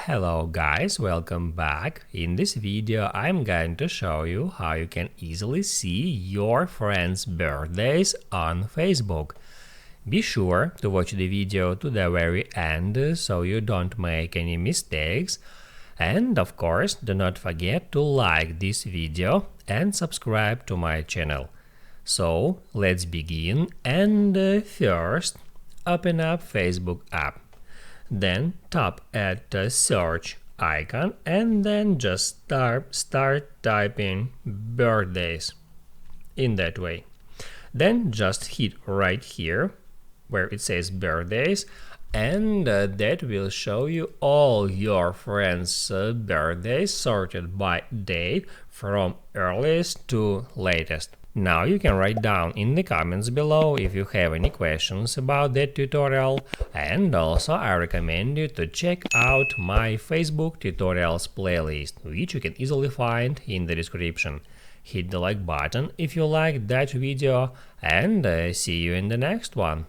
Hello guys, welcome back. In this video I'm going to show you how you can easily see your friends' birthdays on Facebook. Be sure to watch the video to the very end so you don't make any mistakes. And of course, do not forget to like this video and subscribe to my channel. So let's begin and first open up Facebook app. Then tap at the search icon and then just start typing birthdays in that way. Then just hit right here where it says birthdays, and that will show you all your friends' birthdays sorted by date from earliest to latest. Now you can write down in the comments below if you have any questions about that tutorial, and also I recommend you to check out my Facebook tutorials playlist, which you can easily find in the description. Hit the like button if you liked that video, and see you in the next one.